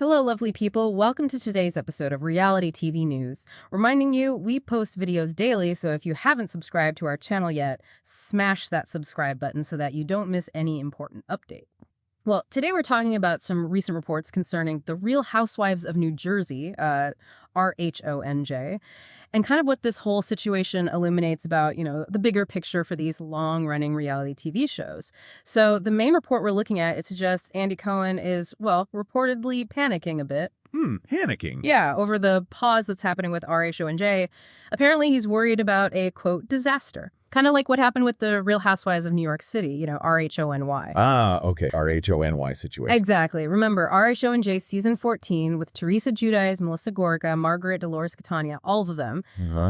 Hello, lovely people. Welcome to today's episode of Reality TV News. Reminding you, we post videos daily, so if you haven't subscribed to our channel yet, smash that subscribe button so that you don't miss any important update. Well, today we're talking about some recent reports concerning the Real Housewives of New Jersey, RHONJ, and kind of what this whole situation illuminates about, the bigger picture for these long-running reality TV shows. So the main report we're looking at, it suggests Andy Cohen is, well, reportedly panicking a bit. Panicking? Yeah, over the pause that's happening with RHONJ. Apparently he's worried about a, quote, disaster. Kind of like what happened with the Real Housewives of New York City, RHONY. Ah, okay. RHONY situation. Exactly. Remember, RHONJ season 14 with Teresa, Giudice, Melissa Gorga, Margaret, Dolores Catania, all of them.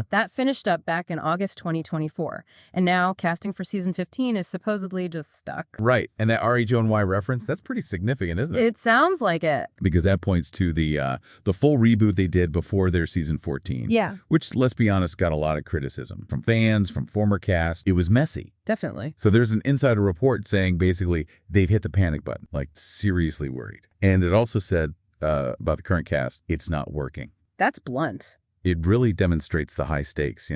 That finished up back in August 2024. And now casting for season 15 is supposedly just stuck. Right. And that RHONY reference, that's pretty significant, isn't it? It sounds like it. Because that points to the full reboot they did before their season 14. Yeah. Which, let's be honest, got a lot of criticism from fans, from former cast. It was messy. Definitely. So there's an insider report saying basically they've hit the panic button, like seriously worried. And it also said about the current cast, it's not working. That's blunt. It really demonstrates the high stakes,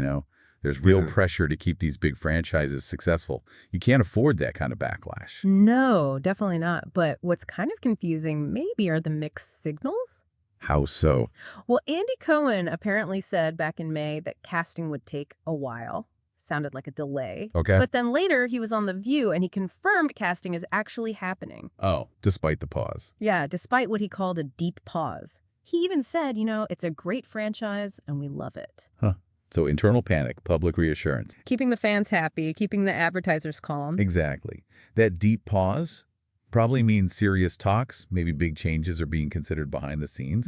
There's real pressure to keep these big franchises successful. You can't afford that kind of backlash. No, definitely not. But what's kind of confusing maybe are the mixed signals. How so? Well, Andy Cohen apparently said back in May that casting would take a while. Sounded like a delay. Okay. But then later he was on The View and he confirmed casting is actually happening. Oh, despite the pause. Yeah, despite what he called a deep pause. He even said, it's a great franchise and we love it. So internal panic, public reassurance. Keeping the fans happy, keeping the advertisers calm. Exactly. That deep pause probably means serious talks, maybe big changes are being considered behind the scenes.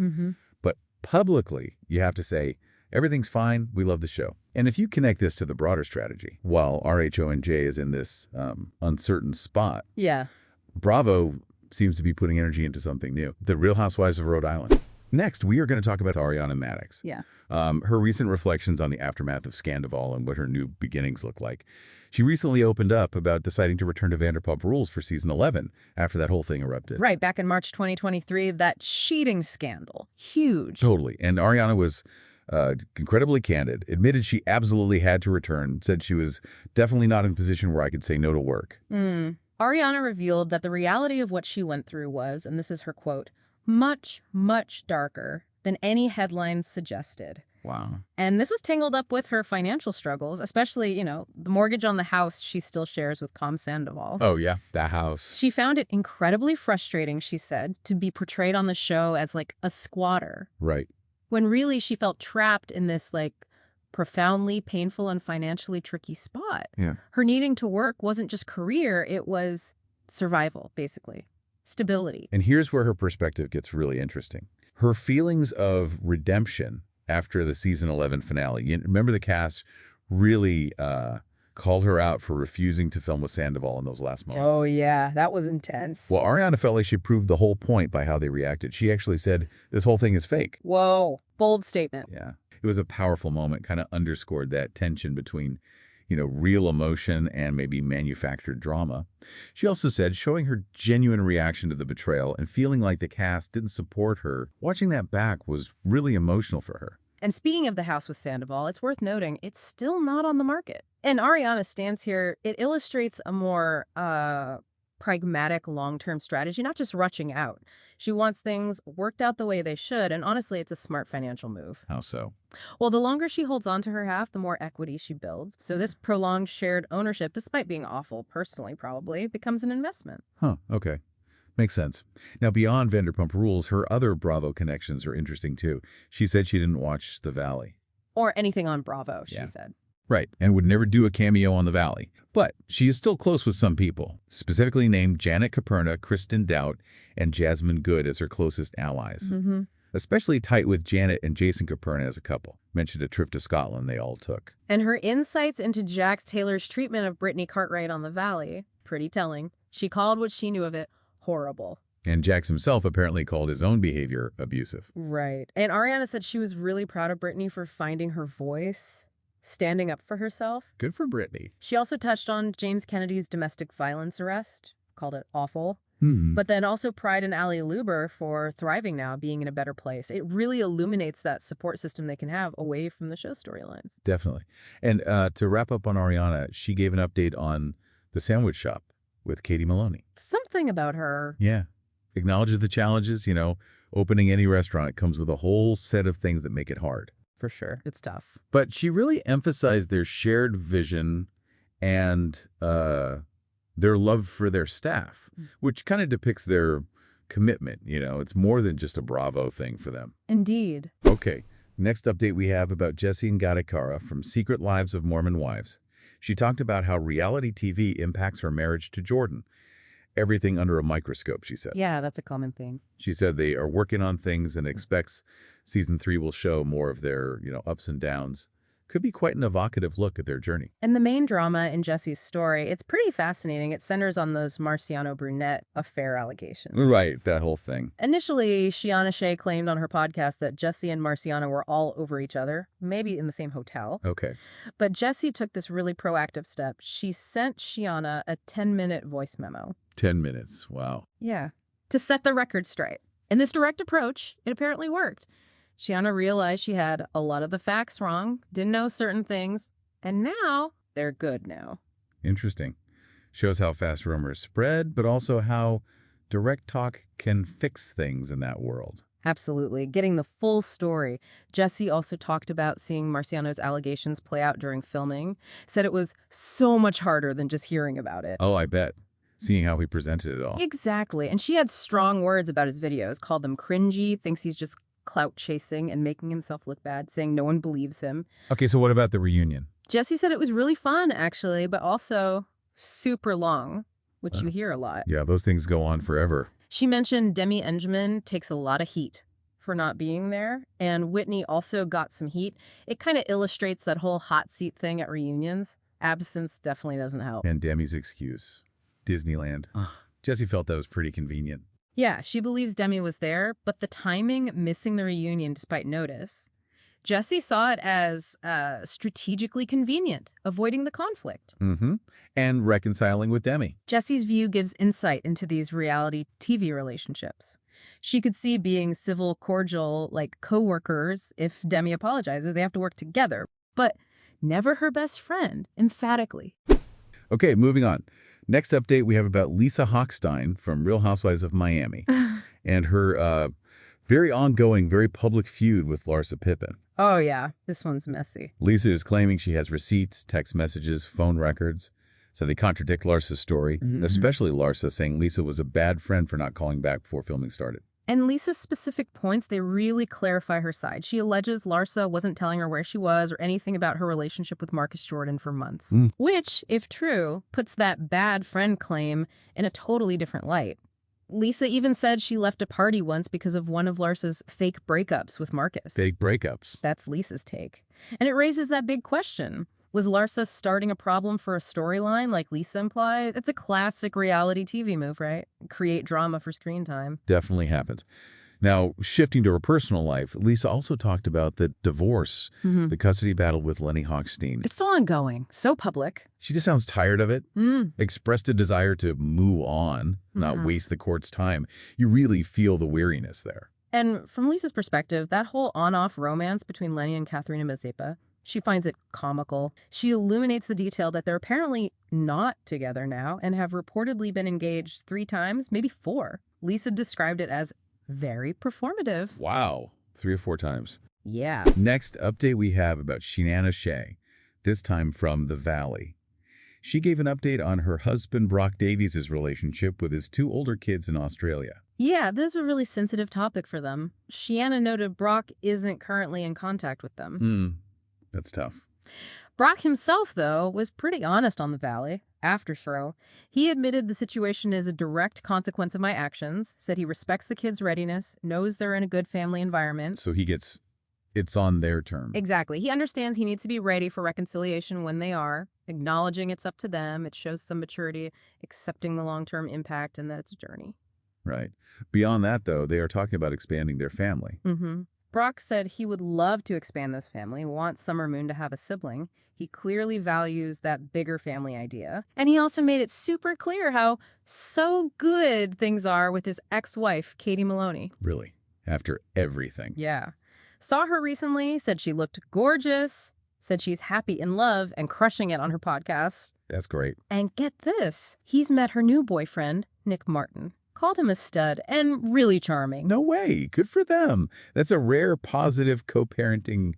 But publicly, you have to say, everything's fine, we love the show. And if you connect this to the broader strategy, while RHONJ is in this uncertain spot, Bravo seems to be putting energy into something new. The Real Housewives of Rhode Island. Next, we are going to talk about Ariana and Madix. Yeah. Her recent reflections on the aftermath of Scandival and what her new beginnings look like. She recently opened up about deciding to return to Vanderpump Rules for season 11 after that whole thing erupted. Right, back in March 2023, that cheating scandal. Huge. Totally. And Ariana was incredibly candid, admitted she absolutely had to return, said she was definitely not in a position where I could say no to work. Ariana revealed that the reality of what she went through was, and this is her quote, much, much darker than any headlines suggested. Wow. And this was tangled up with her financial struggles, especially, the mortgage on the house she still shares with Com Sandoval. Oh, yeah, that house. She found it incredibly frustrating, she said, to be portrayed on the show as, a squatter. Right. When really she felt trapped in this, profoundly painful and financially tricky spot. Yeah. Her needing to work wasn't just career, it was survival, basically. Stability. And here's where her perspective gets really interesting. Her feelings of redemption after the season 11 finale. You remember the cast really called her out for refusing to film with Sandoval in those last moments. Oh, yeah. That was intense. Well, Ariana felt like she proved the whole point by how they reacted. She actually said, this whole thing is fake. Whoa. Bold statement. Yeah. It was a powerful moment, kind of underscored that tension between, real emotion and maybe manufactured drama. She also said showing her genuine reaction to the betrayal and feeling like the cast didn't support her, watching that back was really emotional for her. And speaking of the house with Sandoval, it's worth noting it's still not on the market. And Ariana's stance here, it illustrates a more pragmatic long-term strategy, not just rushing out. She wants things worked out the way they should, and honestly, it's a smart financial move. How so? Well, the longer she holds on to her half, the more equity she builds. So this prolonged shared ownership, despite being awful personally probably, becomes an investment. Okay. Makes sense. Now, beyond Vanderpump Rules, her other Bravo connections are interesting, too. She said she didn't watch The Valley. Or anything on Bravo, she said. Right, and would never do a cameo on The Valley. But she is still close with some people, specifically named Janet Caperna, Kristen Doubt, and Jasmine Good as her closest allies. Especially tight with Janet and Jason Caperna as a couple. Mentioned a trip to Scotland they all took. And her insights into Jax Taylor's treatment of Brittany Cartwright on The Valley, pretty telling. She called what she knew of it horrible. And Jax himself apparently called his own behavior abusive. Right. And Ariana said she was really proud of Brittany for finding her voice, standing up for herself. Good for Brittany. She also touched on James Kennedy's domestic violence arrest, called it awful. but then also pride in Ali Luber for thriving now, being in a better place. It really illuminates that support system they can have away from the show storylines. Definitely. And to wrap up on Ariana, she gave an update on the sandwich shop with Katie Maloney. Something about her. Yeah. Acknowledges the challenges, opening any restaurant comes with a whole set of things that make it hard. For sure. It's tough. But she really emphasized their shared vision and their love for their staff, which kind of depicts their commitment. It's more than just a Bravo thing for them. Indeed. Okay, next update we have about Jessi Ngatikaura from Secret Lives of Mormon Wives. She talked about how reality TV impacts her marriage to Jordan. Everything under a microscope, she said. Yeah, that's a common thing. She said they are working on things and expects season 3 will show more of their, ups and downs. Could be quite an evocative look at their journey. And the main drama in Jessi's story, it's pretty fascinating. It centers on those Marciano-Brunette affair allegations. Right, that whole thing. Initially, Scheana Shay claimed on her podcast that Jessi and Marciano were all over each other, maybe in the same hotel. Okay. But Jessi took this really proactive step. She sent Scheana a 10-minute voice memo. 10 minutes, wow. Yeah. To set the record straight. In this direct approach, it apparently worked. Scheana realized she had a lot of the facts wrong, didn't know certain things, and now they're good now. Interesting. Shows how fast rumors spread, but also how direct talk can fix things in that world. Absolutely. Getting the full story. Jessi also talked about seeing Marciano's allegations play out during filming, said it was so much harder than just hearing about it. Oh, I bet. Seeing how he presented it all. Exactly. And she had strong words about his videos, called them cringy, thinks he's just clout chasing and making himself look bad, saying no one believes him. Okay, so what about the reunion? Jessi said it was really fun, actually, but also super long, which you hear a lot. Yeah, those things go on forever. She mentioned Demi Engelman takes a lot of heat for not being there, and Whitney also got some heat. It kind of illustrates that whole hot seat thing at reunions. Absence definitely doesn't help. And Demi's excuse. Disneyland. Jessi felt that was pretty convenient. Yeah, she believes Demi was there, but the timing missing the reunion despite notice. Jessi saw it as strategically convenient, avoiding the conflict. And reconciling with Demi. Jessi's view gives insight into these reality TV relationships. She could see being civil, cordial, like co-workers. If Demi apologizes, they have to work together. But never her best friend, emphatically. Okay, moving on. Next update we have about Lisa Hochstein from Real Housewives of Miami and her very ongoing, very public feud with Larsa Pippen. Oh, yeah. This one's messy. Lisa is claiming she has receipts, text messages, phone records. So they contradict Larsa's story, especially Larsa saying Lisa was a bad friend for not calling back before filming started. And Lisa's specific points, they really clarify her side. She alleges Larsa wasn't telling her where she was or anything about her relationship with Marcus Jordan for months, which, if true, puts that bad friend claim in a totally different light. Lisa even said she left a party once because of one of Larsa's fake breakups with Marcus. Fake breakups. That's Lisa's take. And it raises that big question. Was Larsa starting a problem for a storyline like Lisa implies? It's a classic reality TV move, right? Create drama for screen time. Definitely happens. Now, shifting to her personal life, Lisa also talked about the divorce, the custody battle with Lenny Hochstein. It's so ongoing, so public. She just sounds tired of it, expressed a desire to move on, not waste the court's time. You really feel the weariness there. And from Lisa's perspective, that whole on-off romance between Lenny and Katharina Mazepa, she finds it comical. She illuminates the detail that they're apparently not together now and have reportedly been engaged 3 times, maybe 4. Lisa described it as very performative. Wow. 3 or 4 times. Yeah. Next update we have about Scheana Shay, this time from the Valley. She gave an update on her husband Brock Davies' relationship with his 2 older kids in Australia. Yeah, this is a really sensitive topic for them. Scheana noted Brock isn't currently in contact with them. That's tough. Brock himself, though, was pretty honest on the Valley. After show, he admitted the situation is a direct consequence of my actions, said he respects the kids' readiness, knows they're in a good family environment. So it's on their terms. Exactly. He understands he needs to be ready for reconciliation when they are, acknowledging it's up to them. It shows some maturity, accepting the long-term impact, and that it's a journey. Right. Beyond that, though, they are talking about expanding their family. Brock said he would love to expand this family, wants Summer Moon to have a sibling. He clearly values that bigger family idea. And he also made it super clear how so good things are with his ex-wife, Katie Maloney. Really? After everything? Yeah. Saw her recently, said she looked gorgeous, said she's happy in love and crushing it on her podcast. That's great. And get this, he's met her new boyfriend, Nick Martin. Called him a stud and really charming. No way. Good for them. That's a rare, positive co-parenting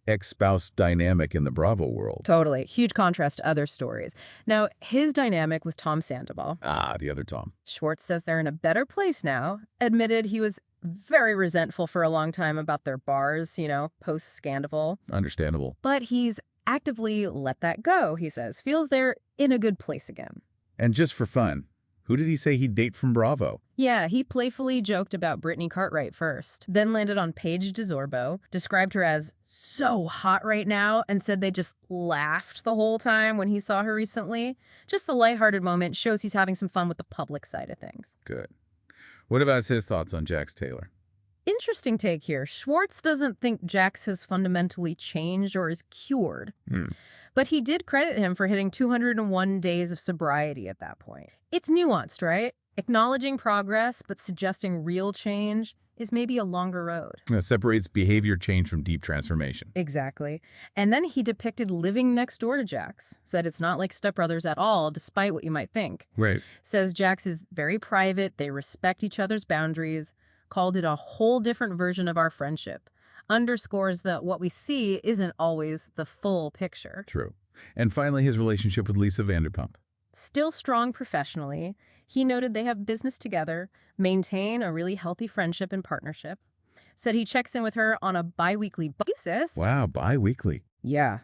ex-spouse dynamic in the Bravo world. Totally. Huge contrast to other stories. Now, his dynamic with Tom Sandoval. Ah, the other Tom. Schwartz says they're in a better place now. Admitted he was very resentful for a long time about their bars, post-scandal. Understandable. But he's actively let that go, he says. Feels they're in a good place again. And just for fun, who did he say he'd date from Bravo? Yeah, he playfully joked about Brittany Cartwright first, then landed on Paige DeZorbo, described her as so hot right now, and said they just laughed the whole time when he saw her recently. Just a lighthearted moment, shows he's having some fun with the public side of things. Good. What about his thoughts on Jax Taylor? Interesting take here. Schwartz doesn't think Jax has fundamentally changed or is cured. But he did credit him for hitting 201 days of sobriety at that point. It's nuanced, right? Acknowledging progress, but suggesting real change is maybe a longer road. Separates behavior change from deep transformation. Exactly. And then he depicted living next door to Jax. Said it's not like stepbrothers at all, despite what you might think. Right. Says Jax is very private, they respect each other's boundaries, called it a whole different version of our friendship. Underscores that what we see isn't always the full picture. True. And finally, his relationship with Lisa Vanderpump. Still strong professionally. He noted they have business together, maintain a really healthy friendship and partnership. Said he checks in with her on a bi-weekly basis. Wow, bi-weekly. Yeah,